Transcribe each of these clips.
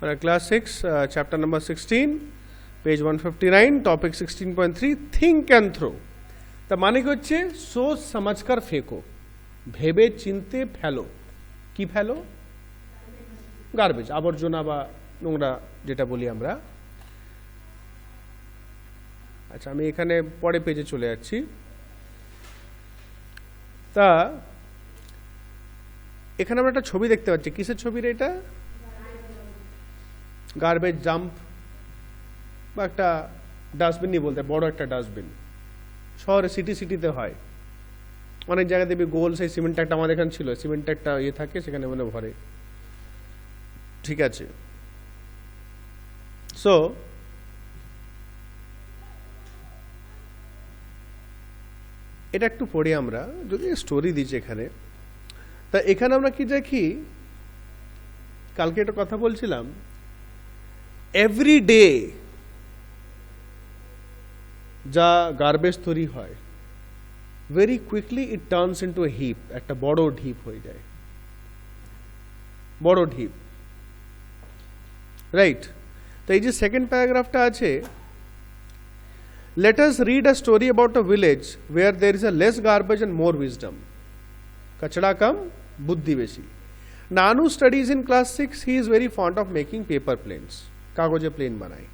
Class 6, chapter number 16, page 159, topic 16.3, think and throw. তা মানে কি হচ্ছে সোচ সমাজকার ফেঁকো, ভেবে চিনতে ফেলো। কি ফেলো? গার্বেজ, আবর্জনা বা নোংরা যেটা বলি আমরা। আচ্ছা, আমি এখানে পরে পেজে চলে যাচ্ছি। তা এখানে আমরা একটা ছবি দেখতে পাচ্ছি। কিসের ছবি রে এটা? গার্বেজ জাম্প বা একটা ডাস্টবিনই বলতে, বড় একটা ডাস্টবিন। শহরে সিটিতে হয়, অনেক জায়গায় দেখবি গোল সেই সিমেন্ট একটা, আমাদের এখানে ছিল সিমেন্ট একটা ইয়ে থাকে, সেখানে মানে ভরে। ঠিক আছে, সো এটা একটু পড়ি আমরা, যদি স্টোরি দিচ্ছি এখানে। তা এখানে আমরা কি দেখি, কালকে একটা কথা বলছিলাম, এভরি ডে যা গার্বেজ তৈরি হয়, very quickly it turns into a heap, একটা বড় ঢিপ হয়ে যায়, বড় ঢিপ, রাইট? তো এই যে সেকেন্ড প্যারাগ্রাফটা আছে, let us read a story about a village where there is a less garbage and more wisdom. Kachada kam, buddhi beshi. Nanu studies in class 6. He is very fond of making paper planes. Kagoje plane banai.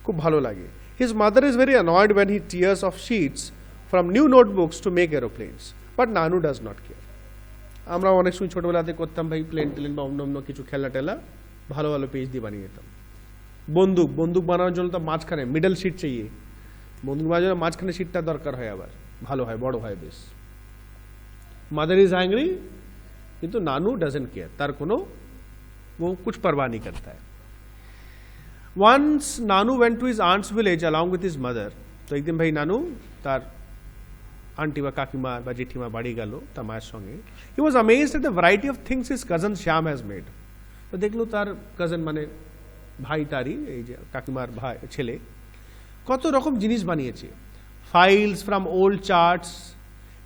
Khub bhalo lage. His mother is very annoyed when he tears off sheets from new notebooks to make aeroplanes. But Nanu does not care. আমরা অনেক সময় ছোটবেলাতে করতাম ভাই, plane বা অন্য কিছু খেলা টেলা ভালো ভালো পেজ দিয়ে বানিয়ে যেতাম। বন্দুক বানানোর জন্য তো মাঝখানে মিডল শিট চাই, বন্দুক বানানোর জন্য মাঝখানে শিটটা দরকার হয়, আবার ভালো হয়, বড় হয় বেশ। মাদার ইজ অ্যাংরি, কিন্তু নানু ডাজন্ট কেয়ার, তার কোনো वो कुछ परवाह नहीं करता है। Once Nanu went to his aunt's village along with his mother. তো একদিন ভাই নানু তার আন্টি বা কাকিমা বা জেঠিমা বাড়ি গেল তার মায়ের সঙ্গে। He was amazed at the variety of things his cousin Shyam has made. তো দেখলো তার কাজিন মানে ভাই, তারই এই যে কাকিমার ভাই ছেলে, কত রকম জিনিস বানিয়েছে। Files from old charts,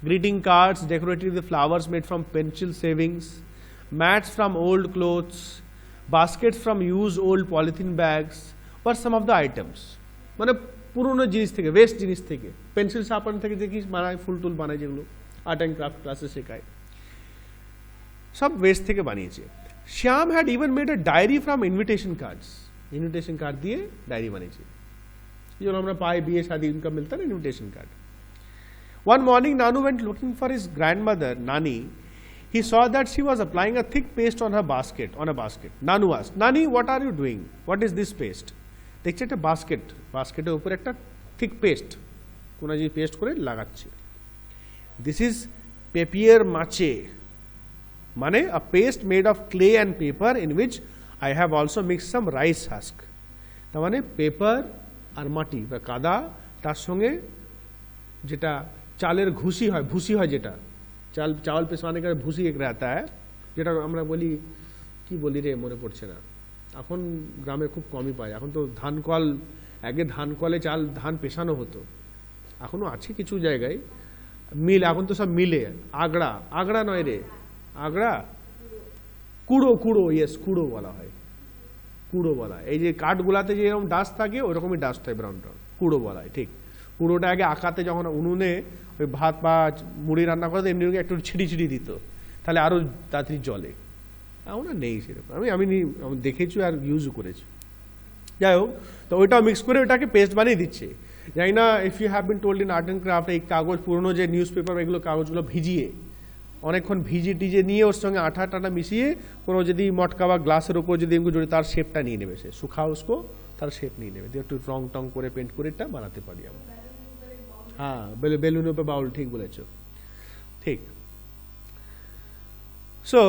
greeting cards decorated with flowers made from pencil savings, mats from old clothes, Vazquez from use old polythene bags war some of the items. মানে পুরনো জিনিস থেকে, ওয়েস্ট জিনিস থেকে, পেন্সিল শার্পেন থেকে দেখিস বানায়, ফুল টুল বানায়, যেগুলো আর্ট অ্যান্ড ক্রাফট ক্লাসে শেখায়, সব ওয়েস্ট থেকে বানিয়েছে। Shyam had even made a diary from invitation cards, invitation card দিয়ে ডায়েরি বানিয়েছে, जो আমরা পাই বিয়ে শাদী ইনকাম মিলতা না, invitation card. One morning Nanu went looking for his grandmother Nani. He saw that she was applying a thick paste on a basket. Nanu asked, Nani, what are you doing? What is this paste? দেখছে একটা বাস্কেটের উপর একটা thick paste, কোন যে paste করে লাগাচ্ছে। This is papier mache, মানে a paste made of clay and paper in which I have also mixed some rice husk. তার মানে পেপার আর মাটি বা কাদা, তার সঙ্গে যেটা চালের ভুসি হয় যেটা চাল পেছানে করে ভুসি এক रहता है, যেটা আমরা বলি, কি বলি রে মনে পড়ছে না, এখন গ্রামে খুব কমই পাই। এখন তো ধানকল, আগে ধানকলে ধান পেছানো হতো, এখনো আছে কিছু জায়গায় মিল, এখন তো সব মিলে। আগড়া নয় রে, আগড়া কুড়ো, ইয়েস কুড়ো বলা হয়, কুড়ো বলা হয়। এই যে কাঠগুলাতে যে এরকম ডাস্ট থাকে, ওইরকমই ডাস্ট হয়, ব্রাউন কুড়ো বলা হয়। ঠিক, কুড়োটা আগে আঁকাতে যখন উনুনে ওই ভাত বা মুড়ি রান্না করতে এমনি একটু ছিটি দিত, তাহলে আরো তাড়াতাড়ি জলে। এখন আর নেই সেরকম, আমি দেখেছি আর ইউজও করেছি। যাই হোক, তো ওইটাও মিক্স করে ওটাকে পেস্ট বানিয়ে দিচ্ছে। জানি না if you have been told in art and craft, এই কাগজ, পুরোনো যে নিউজ পেপার, এগুলো কাগজগুলো ভিজিয়ে অনেকক্ষণ ভিজিয়ে নিয়ে ওর সঙ্গে আঠা টাটা মিশিয়ে কোনো যদি মটকা বা গ্লাসের উপর যদি এগুলো জড়িয়ে তার শেপটা নিয়ে নেবে, সে শুকাও উসকো, তার শেপ নিয়ে নেবে, একটু রং টং করে পেন্ট করে এটা বানাতে পারি আমরা। হ্যাঁ, বেলুনের উপর বাউল, ঠিক বলেছো, ঠিক। So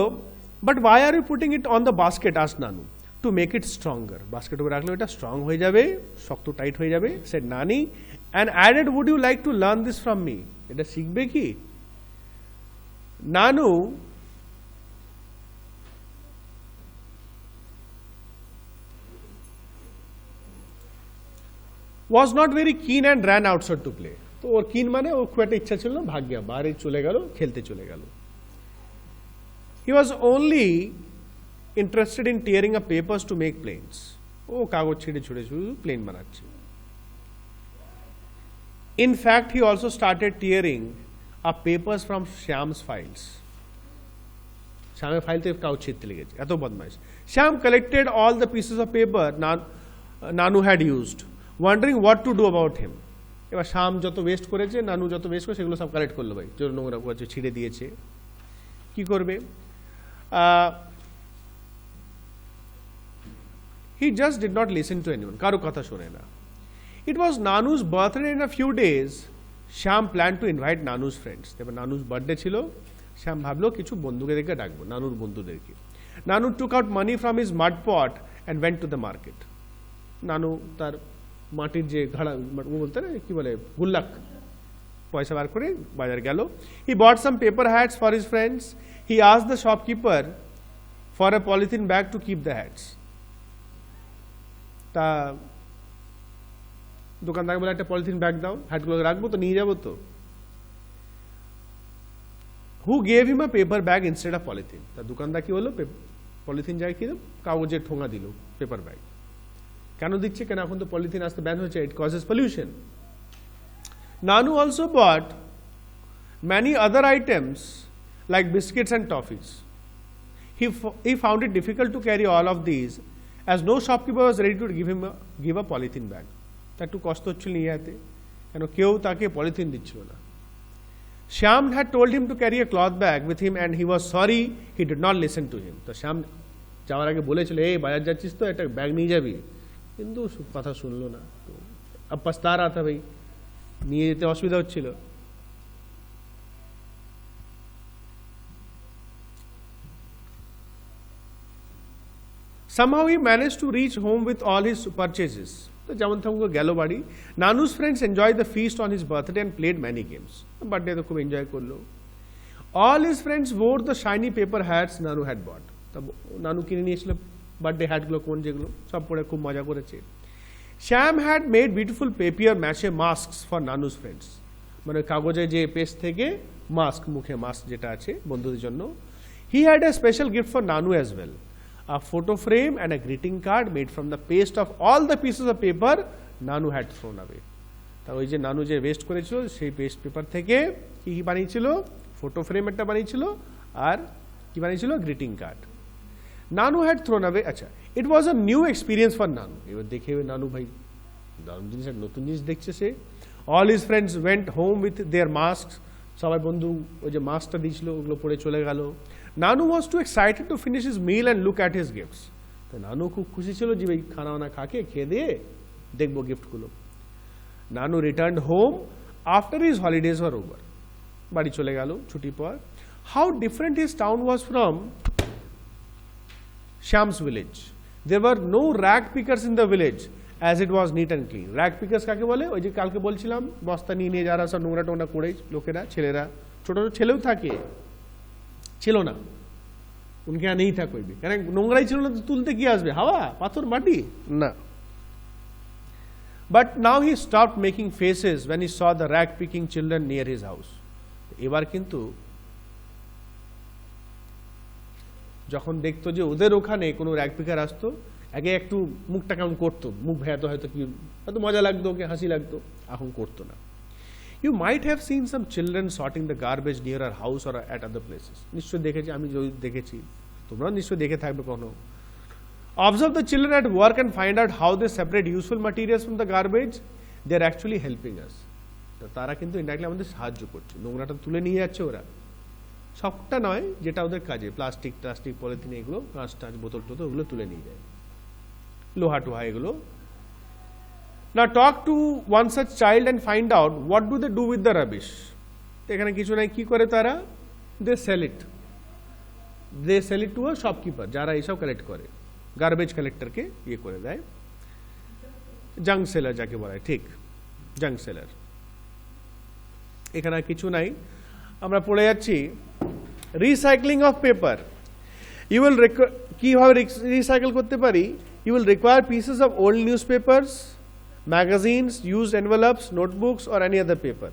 but why are you putting it on the basket? Ask Nanu. To make it stronger, basket উপরে রাখলে এটা স্ট্রং হয়ে যাবে, শক্ত টাইট হয়ে যাবে। Said Nani and added, would you like to learn this from me? এটা শিখবে কি? Nanu was not very keen and ran outside to play. তো ওর কিন মানে ওর খুব একটা ইচ্ছা ছিল না, ভাগ্য বাইরে চলে গেল, খেলতে চলে গেল। He was only interested in tearing up papers to make planes. ও কাগজ ছিঁড়ে ছুঁড়ে শুধু প্লেন বানাচ্ছে. In fact, he also started tearing up papers from Shyam's files. শ্যামের ফাইল থেকে কাগজ ছিঁড়তে লেগেছে, এত বদমাইশ. Shyam collected all the pieces of paper Nanu had used, wondering what to do about him. এবার শ্যাম যত ওয়েস্ট করেছে, নানু যত ওয়েস্ট করে সেগুলো সব কালেক্ট করলো, ভাই যে নোংরা করেছে, ছিঁড়ে দিয়েছে, কি করবে? He just did not listen to anyone. কারো কথা শোনে না. It was Nanu's birthday in a few days. Shyam planned to invite Nanu's friends. এবার নানুর বার্থডে ছিল, শ্যাম ভাবলো কিছু বন্ধুদেরকে ডাকবো, নানুর বন্ধুদেরকে. Nanu took out money from his mud pot and went to the market. নানু তার মাটির যে ঘাড়া বলতে না কি বলে গুল্লাক পয়সা বার করে বাজার গেল. He bought some paper hats for his friends. He asked the shopkeeper for a polythene bag to keep the hats. তা দোকানদারকে বলে একটা পলিথিন ব্যাগ দাও, হ্যাটগুলো রাখবো তো, নিয়ে যাবো তো. Who gave him a paper bag instead of polythene? তা দোকানদার কি হলো, পলিথিন জায়গায় কি কাগজের ঠোঙা দিল, পেপার ব্যাগ. কেন দিচ্ছে? কেন এখন তো পলিথিন আসতে ব্যান হয়েছে, it causes pollution. Nanu also bought many other items like biscuits and toffees. He found it difficult to carry all of these as no shopkeeper was ready to give a polythene bag. তা একটু কষ্ট হচ্ছিল নিয়ে যেতে, কেন কেউ তাকে polythene দিচ্ছিল না. Shyam had told him to carry a cloth bag with him and he was sorry he did not listen to him. তো শ্যাম যাওয়ার আগে বলেছিল, এই বাজার যাচ্ছিস তো একটা ব্যাগ নিয়ে যাবি, কিন্তু কথা শুনলো না. তো अब पछता रहा था, ভাই নিয়ে যেতে অসুবিধা হচ্ছিল. Somehow he managed to reach home with all his purchases. তো যেমন তেমন গেল বাড়ি. Nanu's friends enjoyed the feast on his birthday and played many games. Birthday তো খুব এনজয় করলো. All his friends wore the shiny paper hats Nanu had bought. তা নানু কিনে নিয়েছিল বার্থডে হ্যাটগুলো, কোন যেগুলো সব পরে খুব মজা করেছে. Shyam had made beautiful papier mache masks for Nanu's friends. মানে কাগজে যে পেস্ট থেকে মাস্ক, মুখে মাস্ক যেটা আছে বন্ধুদের জন্য. He had a special gift for Nanu as well. A photo frame and a greeting card made from the paste of all the pieces of paper Nanu had thrown away. তা ওই যে নানু যে West করেছিল সেই paste paper থেকে কি কি বানিয়েছিল? ফটো ফ্রেম একটা বানিয়েছিল আর কি বানিয়েছিল? Greeting card. Nanu had thrown away. আচ্ছা, it was a new experience for Nanu. এবার দেখে নানু ভাই দারুণ জিনিস, নতুন জিনিস দেখছে সে. All his friends went home with their masks. সবাই বন্ধু ওই যে মাস্কটা দিয়েছিল ওগুলো পরে চলে গেল. Nanu was too excited to finish his meal and look at his gifts. তো নানু খুব খুশি ছিল যে ভাই খানা বানা খেয়ে দিয়ে দেখবো গিফটগুলো. Nanu returned home after his holidays were over. বাড়ি চলে গেল ছুটির পর. How different his town was from Shyam's village. There were no rag pickers in the village as it was neat and clean. Rag pickers কাকে বলে? ওই যে কালকে বলছিলাম বস্তা নিয়ে যারা সব নোংরা টোংরা করে লোকেরা, ছেলেরা, ছোট ছোট ছেলেও থাকে, ছিল না, উনকে আর নেই থাক কইবে, কারণ নোংরাই ছিল না, তো তুলতে কি আসবে? হাওয়া, পাথর, মাটি না. But now he stopped making faces when he saw the rag picking children near his house. এবার কিন্তু যখন দেখতো যে ওদের ওখানে কোনো র‍্যাগ পিকার আসতো, আগে একটু মুখটা কেমন করতো, মুখ ভেয়াতো, হয়তো কি হয়তো মজা লাগতো, ওকে হাসি লাগতো, এখন করতো না. You might have seen some children sorting the garbage near our house or at other places. নিশ্চয় দেখেছি, আমি দেখেছি, তোমরা নিশ্চয় দেখে থাকবে কখনো. Observe the children at work and find out how they separate useful materials from the garbage. They are actually helping us. তারা কিন্তু ইনডাইরেক্টলি আমাদের সাহায্য করছে, নোংরাটা তুলে নিয়ে যাচ্ছে ওরা, সবটা নয়, যেটা ওদের কাজে, প্লাস্টিক পলিথিন, এগুলো কাঁচ টাচ বোতল টোতল ওগুলো তুলে নিয়ে যায়, লোহা টোহা এগুলো. Now talk to one such child and find out what do they do with the rubbish. এখানে কিছু নাই, কি করে তারা? They sell it to a shopkeeper, যারা এইসব কালেক্ট করে, গার্বেজ কালেক্টরকে ইয়ে করে দেয়, জাঙ্ক সেলার যাকে বলা হয়, ঠিক, জাঙ্ক সেলার. এখানে কিছু নাই, আমরা পড়ে যাচ্ছি recycling of paper. You will কিভাবে রিসাইকেল করতে পারি? You will require pieces of old newspapers, magazines, used envelopes, notebooks or any other paper.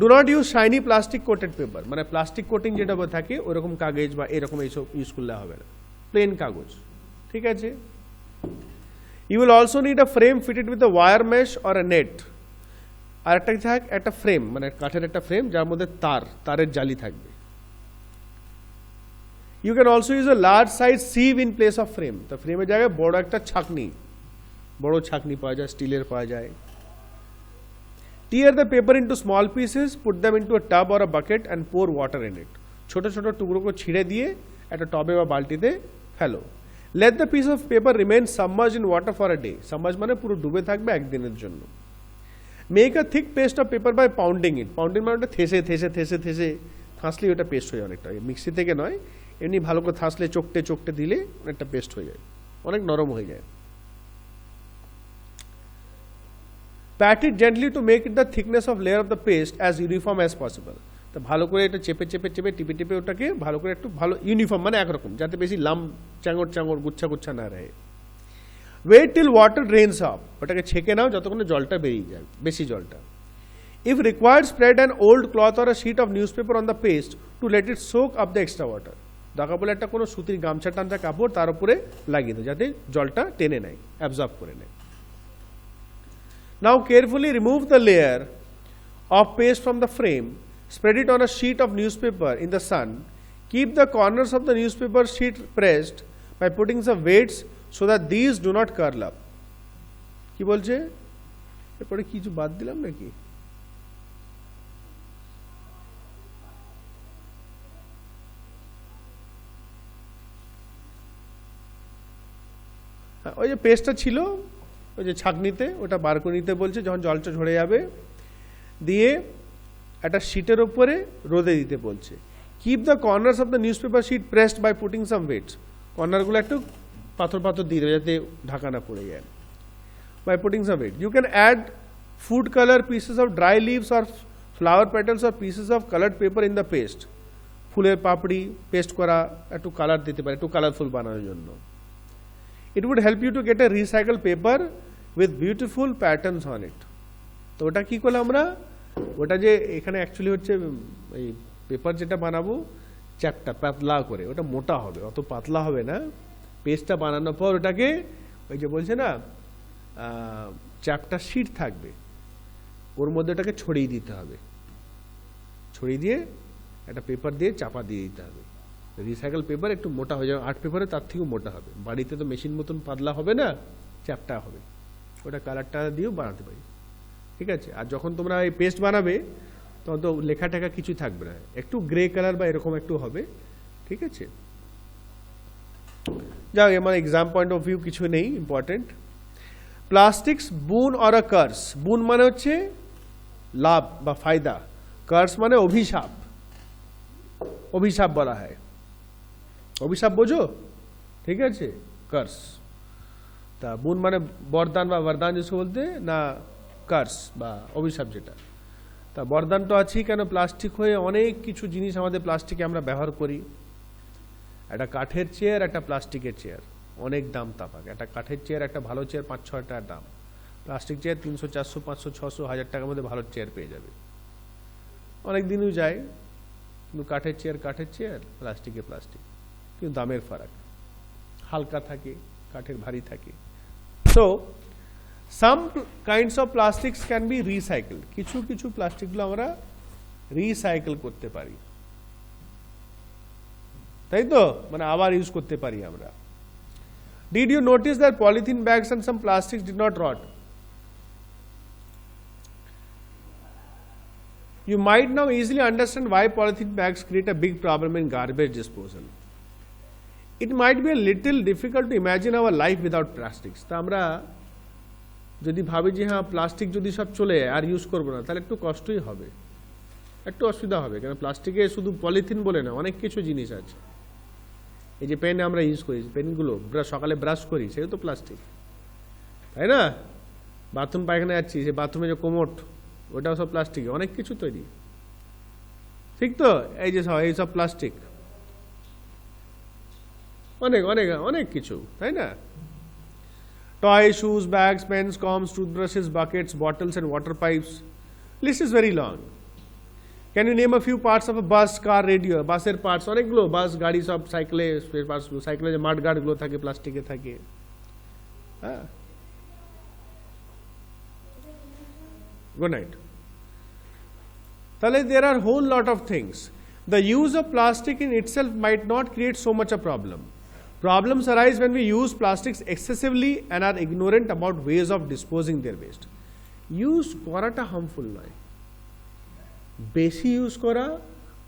Do not use shiny plastic coated paper. মানে প্লাস্টিক কোটিং যেটা থাকে ওরকম কাগজ বা এরকম এইসব ইউজ করলে হবে না. প্লেন কাগজ, ঠিক আছে। You will also need a frame fitted with a wire mesh or a net. আর একটা ফ্রেম, মানে কাঠের একটা ফ্রেম যার মধ্যে তারের জালি থাকবে। You can also use a large size sieve in place of frame. তো ফ্রেমের জায়গায় বড় একটা ছাঁকনি, বড় ছাঁকনি পাওয়া যায়, স্টিলের পাওয়া যায়। Tear the paper into small pieces, put them into a tub or a bucket and pour water in it. ছোট ছোট টুকরোকে ছিঁড়ে দিয়ে একটা টবে বা বালতিতে ফেলো। Let the piece of paper remain submerged in water for a day. Submerged মানে পুরো ডুবে থাকবে একদিনের জন্য। Make a thick paste of paper by pounding it. Pounding মানে ওটা থেসে থাঁসলে ওটা পেস্ট হয়ে যায় অনেকটা, মিক্সি থেকে নয়, এমনি ভালো করে থাঁসলে চোকটে দিলে অনেকটা পেস্ট হয়ে যায়, অনেক নরম হয়ে যায়। Pat it gently to make it the thickness of layer of the paste as uniform as possible. তো ভালো করে এটা চেপে টিপে ওটাকে ভালো করে একটু ভালো ইউনিফর্ম মানে একরকম, যাতে বেশি লাম চাঙড় গুচ্ছা না রয়ে। Wait till water drains off. ওটাকে ছেঁকে নাও যতক্ষণে জলটা বেরিয়ে যায়, বেশি জলটা। If required, spread an old cloth or a sheet of newspaper on the paste to let it soak up the extra water. দরকার পড়লে একটা কোনো সুতির গামছা টানটা কাপড় তার উপরে লাগিয়ে দাও যাতে জলটা টেনে নেয়, অ্যাবজর্ব করে নেয়। Now carefully remove the layer of paste from the frame. Spread it on a sheet of newspaper in the sun. Keep the corners of the newspaper sheet pressed by putting some weights so that these do not curl up. কি বলছে? এরপরে কিছু বাদ দিলাম নাকি? ওই যে পেস্টটা ছিল ওই যে ছাঁকনিতে, ওটা বার করে নিতে বলছে যখন জলটা ঝরে যাবে, দিয়ে একটা শীটের উপরে রোদে দিতে বলছে। Keep the corners of the newspaper sheet pressed by putting some weights. কর্নারগুলো একটু পাথর দিয়ে দেবে যাতে ঢাকা না পড়ে যায়। By putting some weight you can add food colour, pieces of dry leaves or flower petals or pieces of coloured paper in the paste. ফুলের পাপড়ি পেস্ট করা একটু কালার দিতে পারে, একটু কালারফুল বানানোর জন্য। It would help you to get a recycled paper with beautiful patterns on it. তো ওটা কি করলাম আমরা, ওটা যে এখানে অ্যাকচুয়ালি হচ্ছে এই পেপার যেটা বানাবো চ্যাপটা পাতলা করে, ওটা মোটা হবে, অত পাতলা হবে না। পেস্টটা বানানোর পর ওটাকে ওই যে বলছে না চ্যাপটা শিট থাকবে, ওর মধ্যে ওটাকে ছড়িয়ে দিতে হবে, ছড়িয়ে দিয়ে একটা পেপার দিয়ে চাপা দিয়ে দিতে হবে। রিসাইকেল পেপার একটু মোটা হয়ে যাবে, আর্ট পেপারে তার থেকেও মোটা হবে। বাড়িতে তো মেশিন মতন পাতলা হবে না, চ্যাপটা হবে, ওটা কালারটা দিয়েও বানাতে পারি, ঠিক আছে। আর যখন তোমরা এই পেস্ট বানাবে তখন তো লেখা টেখা কিছুই থাকবে না, একটু গ্রে কালার বা এরকম একটু হবে, ঠিক আছে। যাক আমার এক্সাম পয়েন্ট অফ ভিউ কিছু নেই ইম্পর্টেন্ট। প্লাস্টিক্স বুন অর আ কার্স। বুন মানে হচ্ছে লাভ বা ফায়দা, কার্স মানে অভিশাপ, অভিশাপ বলা হয়। অভিশাপ বোঝো, ঠিক আছে, কার্স। তা বুন মানে বরদান বা বরদান যেসব বলতে না, কার্স বা অভিশাপ যেটা। তা বরদান তো আছেই, কেন প্লাস্টিক হয়ে অনেক কিছু জিনিস আমাদের প্লাস্টিকে আমরা ব্যবহার করি। একটা কাঠের চেয়ার, একটা প্লাস্টিকের চেয়ার, অনেক দাম তাপাক। একটা কাঠের চেয়ার, একটা ভালো চেয়ার 5-6 টাকার দাম। প্লাস্টিক চেয়ার 300, 400, 500, 600, 1000 টাকার মধ্যে ভালো চেয়ার পেয়ে যাবে, অনেক দিনও যায়। কিন্তু কাঠের চেয়ার, প্লাস্টিক, কিন্তু দামের ফারাক, হালকা থাকে, কাঠের ভারী থাকে। So some kinds of plastics can be recycled. কিছু প্লাস্টিকগুলো আমরা রিসাইকেল করতে পারি, তাই তো, মানে আবার ইউজ করতে পারি আমরা। Did you notice that polythene bags and some plastics did not rot? You might now easily understand why polythene bags create a big problem in garbage disposal. It might be a little difficult to imagine our life without plastics. তা আমরা যদি ভাবি যে হ্যাঁ plastic যদি সব চলে আর use করবো না, তাহলে একটু কষ্টই হবে, একটু অসুবিধা হবে। কেন প্লাস্টিকে শুধু পলিথিন বলে না, অনেক কিছু জিনিস আছে। এই যে পেন আমরা ইউজ করি, পেনগুলো সকালে ব্রাশ করি, সেটা তো প্লাস্টিক, তাই না? বাথরুম পায়খানা যাচ্ছি, সে বাথরুমে যে কোমোট, ওটাও সব প্লাস্টিক, অনেক কিছু তৈরি, ঠিক তো? এই যে সব এইসব প্লাস্টিক, অনেক কিছু, তাই না? Toy, shoes, bags, pens, combs, toothbrushes, buckets, bottles and water pipes, list is very long. Can you name a few parts of a bus, car, radio? বাসের পার্টস অনেকগুলো, বাস গাড়ি সব, সাইকেলে স্পেয়ার পার্টসগুলো, সাইকেলে যে মাড গার্ডগুলো থাকে প্লাস্টিকে থাকে, হ্যাঁ। Good night. তাহলে there are whole lot of things. The use of plastic in itself might not create so much a problem. Problems arise when we use plastics excessively and are ignorant about ways of disposing their waste. Use করাটা harmful নয়, বেশি use করা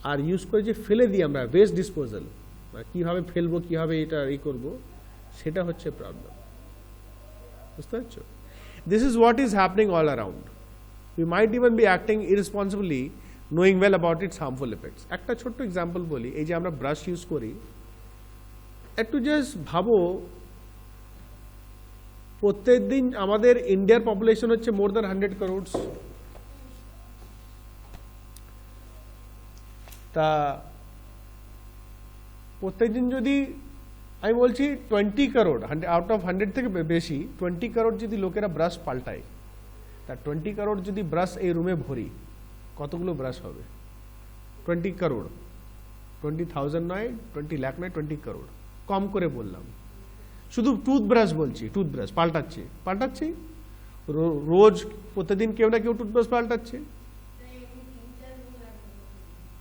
আর use করে যে ফেলে দিই আমরা, waste disposal, কীভাবে ফেলবো, কীভাবে এটা করবো, সেটা হচ্ছে প্রবলেম। বুঝতে পারছো? This is what is happening all around. We might even be acting irresponsibly knowing well about its harmful effects. একটা ছোট্ট এক্সাম্পল বলি, এই যে আমরা ব্রাশ ইউজ করি, একটু জাস্ট ভাবো, প্রত্যেক দিন আমাদের ইন্ডিয়ার পপুলেশন হচ্ছে মোর দ্যান 100 crores। তা প্রত্যেকদিন যদি আমি বলছি 20 crore, আউট অফ 100 থেকে বেশি 20 crore যদি লোকেরা ব্রাশ পাল্টায়, তা 20 crore যদি ব্রাশ এই রুমে ভরি, কতগুলো ব্রাশ হবে? 20 crore, 20,000 নয়, 20 লাখ নয়, 20 crore, কম করে বললাম। শুধু টুথব্রাশ বলছি, টুথব্রাশ পাল্টাচ্ছি রোজ, প্রতিদিন কেউ না কেউ টুথব্রাশ পাল্টাচ্ছে,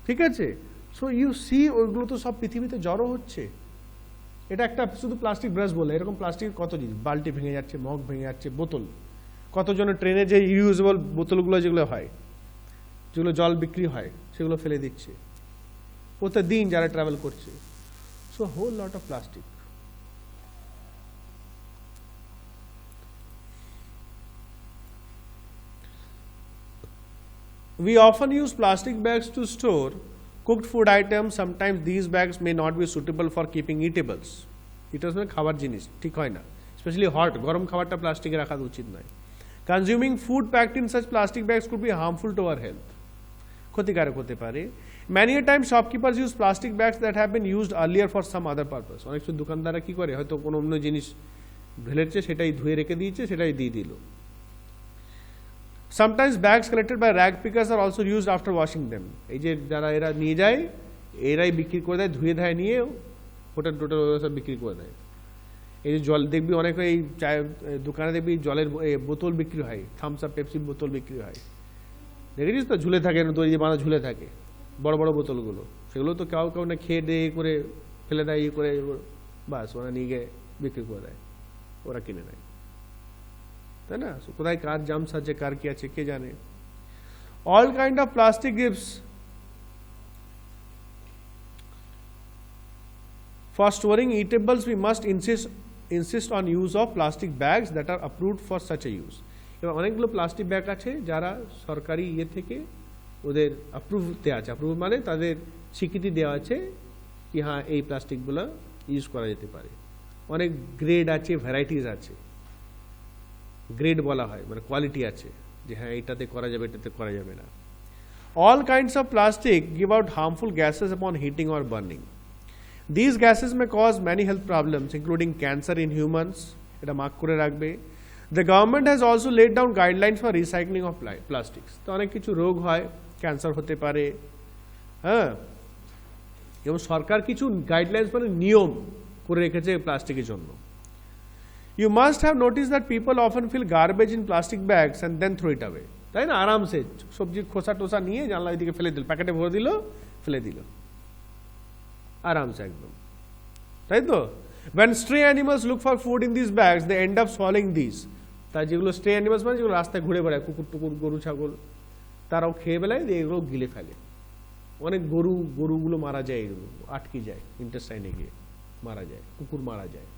ঠিক আছে? সো ইউ সি, ওইগুলো তো সব পৃথিবীতে জড়ো হচ্ছে। এটা একটা শুধু প্লাস্টিক ব্রাশ বলে, এরকম প্লাস্টিক কত জিনিস, বালতি ভেঙে যাচ্ছে, মগ ভেঙে যাচ্ছে, বোতল, কতজনের ট্রেনে যে ইউজেবল বোতলগুলো যেগুলো হয়, যেগুলো জল বিক্রি হয়, সেগুলো ফেলে দিচ্ছে প্রতিদিন যারা ট্রাভেল করছে। So whole lot of plastic. We often use plastic bags to store cooked food items. Sometimes these bags may not be suitable for keeping eatables. Eatables মানে খাবার জিনিস, ঠিক হয় না, স্পেশালি হট, গরম খাবারটা প্লাস্টিকে রাখা উচিত নয়। Consuming food packed in such plastic bags could be harmful to our health. ক্ষতিকারক হতে পারে। Many a time shopkeepers use plastic bags that have been used earlier for some other purpose. অনেক সময় দোকানদাররা কি করে, হয়তো কোনো অন্য জিনিস ঢেলেছে, সেটাই ধুয়ে রেখে দিয়েছে, সেটাই দিয়ে দিল। Sometimes bags collected by rag pickers are also used after washing them. এই যে যারা এরা নিয়ে যায়, এরাই বিক্রি করে দেয়, ধুয়ে ধায় নিয়ে হোটেল টোটেল সব বিক্রি করে দেয়। এই যে জল দেখবি অনেক, এই চায়ের দোকানে দেখবি জলের বোতল বিক্রি হয়, থামস আপ, পেপসির বোতল বিক্রি হয়, দেখেছিস তো, ঝুলে থাকে, দড়ি দিয়ে বাঁধা ঝুলে থাকে বড় বড় বোতলগুলো, সেগুলো তো কেউ না খেয়ে দিয়ে করে ফেলে দেয়, করে বাস ওরা নিয়ে গিয়ে বিক্রি করে দেয়, ওরা কিনে নেয়, তাই না? কোথায় কার জামস আছে, কার কি আছে কে জানে। All kind of plastic gives. For storing eatables, we must insist on use of plastic bags that are approved for such a use. এবার অনেকগুলো প্লাস্টিক ব্যাগ আছে যারা সরকারি ইয়ে থেকে ওদের অ্যাপ্রুভ দেওয়া আছে, অ্যাপ্রুভ মানে তাদের স্বীকৃতি দেওয়া আছে কি হ্যাঁ এই প্লাস্টিকগুলো ইউজ করা যেতে পারে। অনেক গ্রেড আছে, ভ্যারাইটিস আছে, গ্রেড বলা হয়, মানে কোয়ালিটি আছে যে হ্যাঁ এটাতে করা যাবে, এটাতে করা যাবে না। All kinds of plastic give out harmful gases upon heating or burning. These gases may cause many health problems, including cancer in humans. এটা মার্ক করে রাখবে। The government has also laid down guidelines for recycling of plastics. তো অনেক কিছু রোগ হয়, cancer হতে পারে, হ্যাঁ, এবং সরকার কিছু গাইডলাইন্স মানে নিয়ম করে রেখেছে প্লাস্টিকের জন্য। You must have noticed that people often fill garbage in plastic bags and then throw it away. তাই না? আরামসে সবজির খোসা টোসা নিয়ে জানলা দিকে ফেলে দিল, প্যাকেটে ভরে দিল, ফেলে দিল আরামসে একদম, তাই তো? When stray animals look for food in these bags, they end up swallowing these. তাই যেগুলো স্ট্রে অ্যানিমালস মানে যেগুলো রাস্তায় ঘুরে বেড়ায়, কুকুর টুকুর, গরু ছাগল, তারাও খেয়ে বেলায় এগুলো গিলে ফেলে। অনেক গরুগুলো মারা যায়, এগুলো আটকে যায় ইন্টেস্টাইনে গিয়ে মারা যায়, কুকুর মারা যায়।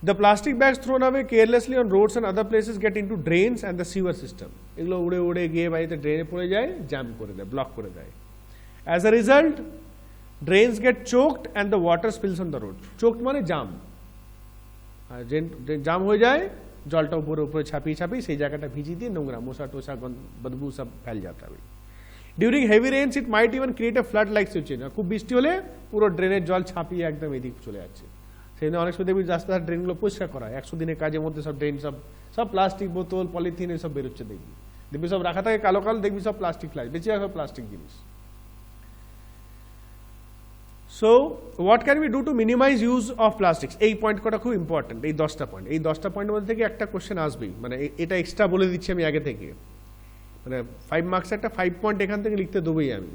The plastic bags thrown away carelessly on roads and other places get into drains and the sewer system. এগুলো উড়ে উড়ে গিয়ে বাড়িতে ড্রেনে পড়ে যায়, জ্যাম করে দেয়, ব্লক করে দেয়। As a result, drains get choked and the water spills on the road. Choked মানে জাম, আর জাম হয়ে যায়, জলটা উপরে উপরে ছাপিয়ে ছাপিয়ে সেই জায়গাটা ভিজিয়ে দিয়ে নোংরা মশা টোসা বদবু সব ফেল যাতে হবে। During heavy rains, it might even create a flood-like situation. খুব বৃষ্টি হলে পুরো ড্রেনের জল ছাপিয়ে একদম এদিক চলে যাচ্ছে। সেই জন্য অনেক সময় দেখবি রাস্তার ড্রেনগুলো পরিষ্কার করা হয়, 100 দিনের কাজের মধ্যে সব ড্রেন সব প্লাস্টিক বোতল, পলিথিন এসব বেরোচ্ছে দেখবি, দেখবি সব রাখা থাকে কালো কালো, দেখবি সব প্লাস্টিক ফ্লাস, বেশিরভাগ সব প্লাস্টিক জিনিস। So what can we do to minimise use of plastics, এই পয়েন্ট কটা খুব ইম্পর্টেন্ট। এই 10টা পয়েন্ট, এই 10টা পয়েন্টের মধ্যে থেকে একটা কোশ্চেন আসবেই, মানে এটা এক্সট্রা বলে দিচ্ছি আমি আগে থেকে, মানে 5 মার্কস একটা 5 পয়েন্ট এখান থেকে লিখতে দেবই আমি।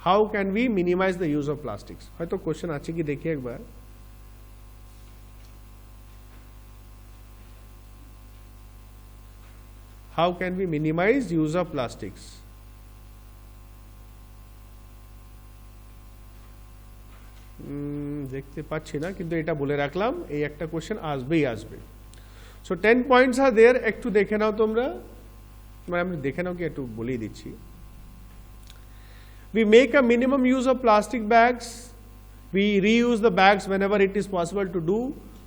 How can we minimise the use of plastics, হয়তো কোশ্চেন আছে কি দেখি একবার। How can we minimize use of plastics? দেখতে পাচ্ছি না, কিন্তু এটা বলে রাখলাম, এই একটা কোশ্চেন আসবেই আসবে। সো 10 পয়েন্টস আর দেয়ার, একটু দেখে নাও তোমরা, মানে আমি দেখে নাও কি একটু বলেই দিচ্ছি। We make a minimum use of plastic bags. We reuse the bags whenever it is possible to do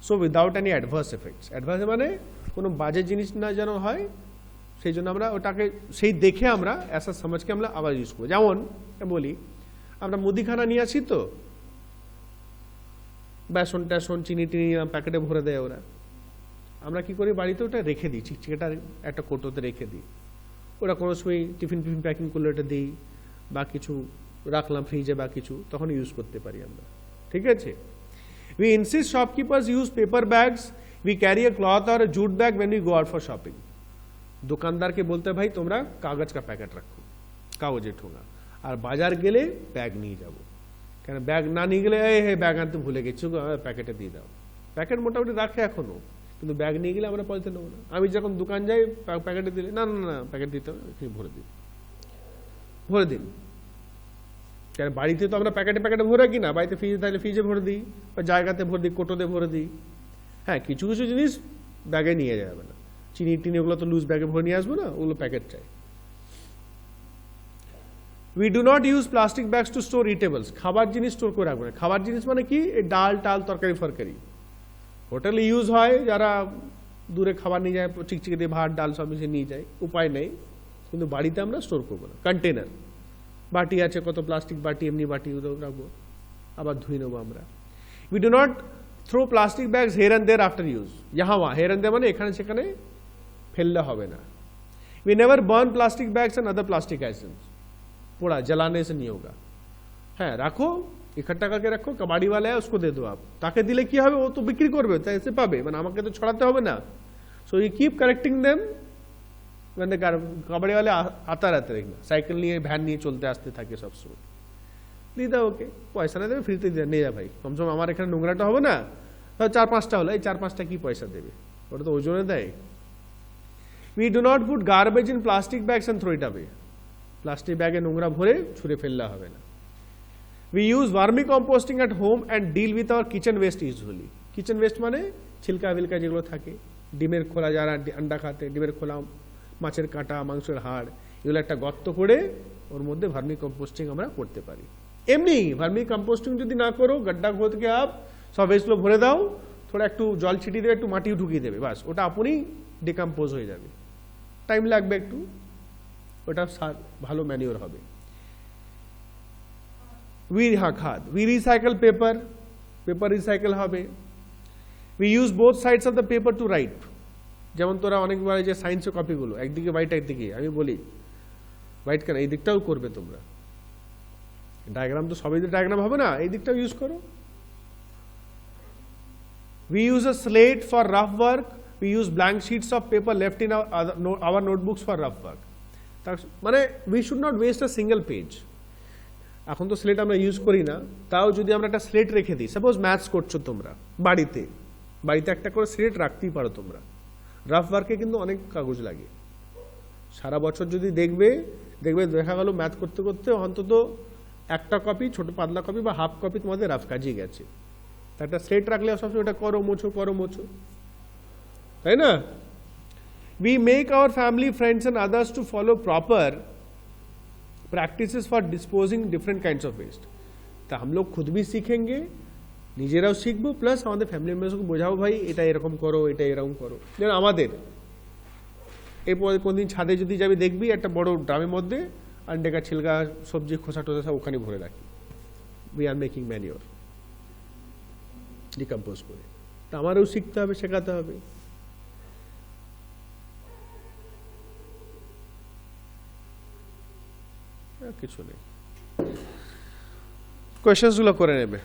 so without any adverse effects. Adverse মানে কোনো বাজে জিনিস না যেন হয়, সেই জন্য আমরা ওটাকে সেই দেখে আমরা ऐसा समझ के আমরা আবার ইউজ করব। যেমন বলি, আমরা মুদিখানা নিয়ে আসি তো, বেসন টেসন চিনি টিনি প্যাকেটে ভরে দেয় ওরা, আমরা কি করি বাড়িতে ওটা রেখে দিই, চিকচিকেটা একটা কৌটোতে রেখে দিই। ওরা কোনো সময় টিফিন প্যাকিং করলে ওটা দিই, বা কিছু রাখলাম ফ্রিজে বা কিছু, তখন ইউজ করতে পারি আমরা, ঠিক আছে। We insist shopkeepers use paper bags, we carry a cloth আর jute bag when we go out for shopping. দোকানদারকে বলতে ভাই তোমরা কাগজ কা প্যাকেট রাখো, কাগজের ঠোঙা, আর বাজার গেলে ব্যাগ নিয়ে যাবো, কেন ব্যাগ না নিয়ে গেলে এই ব্যাগ আনতে ভুলে গেছি, প্যাকেটে দিয়ে দাও। প্যাকেট মোটামুটি রাখে এখনো, কিন্তু ব্যাগ নিয়ে গেলে আমরা পয়সা নেবো না। আমি যখন দোকান যাই প্যাকেটে দিলে না না না প্যাকেট দিতে হবে, ভরে দিন, ভরে দিন। কেন বাড়িতে তো আমরা প্যাকেটে প্যাকেটে ভরে কি না, বাড়িতে ফ্রিজে থাকলে ফ্রিজে ভরে দিই, বা জায়গাতে ভরে দিই, কোটোতে ভরে দিই। হ্যাঁ, কিছু কিছু জিনিস ব্যাগে নিয়ে যাবে না, চিনি টিনি ওগুলো তো লুজ ব্যাগে ভরে নিয়ে আসবো না, ওগুলো প্যাকেট চাই। We do not use plastic bags to store eatables, খাবার জিনিস স্টোর করে রাখবো না। খাবার জিনিস মানে কি, ডাল টাল তরকারি ফরকারি হোটেলে ইউজ হয়, যারা দূরে খাবার নিয়ে যায় চিকচিকে দিয়ে ভাত ডাল সব মিশিয়ে নিয়ে যায়, উপায় নেই, কিন্তু বাড়িতে আমরা স্টোর করবো না। কন্টেনার বাটি আছে, কত প্লাস্টিক বাটি, এমনি বাটি রাখবো, আবার ধুয়ে নেবো আমরা। We do not throw plastic bags here and there after use, ইহা ওয়া, হেয়ার অ্যান্ড দেয়ার মানে এখানে সেখানে ফেললে হবে না। We never burn plastic bags and other plastic items, পোড়া জ্বালাने से नहीं होगा। হ্যাঁ রাখো, ইকट्ठा करके रखो, कबाड़ी वाला है उसको दे दो आप, তাকে দিলে কি হবে, ও তো বিক্রি করবে, তাই এসে পাবে, মানে আমাকে তো ছড়াতে হবে না। So you keep correcting them, মানে कबाड़ी वाले आता रहते, देखना সাইকেল নিয়ে ভ্যান নিয়ে চলতে আসতে থাকে সবসময়, দিয়ে দাও ওকে, পয়সা না দেবে ফ্রিতে নিয়ে যা ভাই, কমসে কম আমার এখানে নোংরাটা হবে না। 4-5টা হলো, এই 4-5টা কি পয়সা দেবে, ওটা তো ওজনে দেয়। We do not put garbage in plastic bags and throw it away. Plastic ব্যাগে নোংরা ভরে ছুঁড়ে ফেললে হবে না। We use vermi composting at home and deal with our kitchen waste usually. Kitchen waste মানে ছিলকা বিলকা যেগুলো থাকে, ডিমের খোলা, যারা আন্ডা খাতে ডিমের খোলা, মাছের কাঁটা, মাংসের হাড়, এগুলো একটা গর্ত করে ওর মধ্যে ভার্মি কম্পোস্টিং আমরা করতে পারি। এমনি ভার্মি কম্পোস্টিং যদি না করো, গड्ढा खोद के आप সব ওয়েস্টগুলো ভরে দাও, থোড়া একটু জল ছিটিয়ে দেবে, একটু মাটিও ঢুকিয়ে দেবে, বাস ওটা আপনি ডিকম্পোজ হয়ে যাবে, টাইম লাগবে একটু, ওটা ভালো ম্যানিওর হবে। খাদ we recycle paper, paper recycle হবে। We use both sides of the paper to write, যেমন তোরা অনেকবার যে সায়েন্সের কপিগুলো একদিকে হোয়াইট একদিকে, আমি বলি হোয়াইট কেন, এই দিকটাও করবে তোমরা, ডায়াগ্রাম তো সবই ডায়াগ্রাম হবে না, এই দিকটাও ইউজ করো। We use a slate for rough work. We use blank sheets of paper left in our notebooks for rough work. মানে we should not waste a single page. এখন তো স্লেট আমরা ইউজ করি না, তাও যদি আমরা একটা স্লেট রেখে দিই, সাপোজ ম্যাথস করছো তোমরা বাড়িতে, বাড়িতে একটা করে স্লেট রাখতেই পারো তোমরা। রাফ ওয়ার্কে কিন্তু অনেক কাগজ লাগে, সারা বছর যদি দেখবে দেখা গেল ম্যাথ করতে করতে অন্তত একটা কপি, ছোট পাতলা কপি বা হাফ কপি তোমাদের রাফ কাজই গেছে। একটা স্লেট রাখলে সবসময় ওটা করো মোছো, তাই না? We make our family, friends and others to follow proper practices for disposing different kinds of waste. তা हम लोग खुद भी सीखेंगे, নিজেরাও শিখবো, প্লাস আমাদের ফ্যামিলি মেম্বার্সকে বোঝাবো, ভাই এটা এরকম করো, এটা এরকম করো। যেন আমাদের এরপরে কোনদিন ছাদে যদি যাবি দেখবি একটা বড় ড্রামের মধ্যে আন্ডেকা ছিলকা সবজি খোসা টোসা সব ওখানে ভরে রাখি। We are making manure, decompose করে। তা আমারও শিখতে হবে, শেখাতে হবে। কিছু নেই কোয়েশ্চেন্সগুলো করে নেবে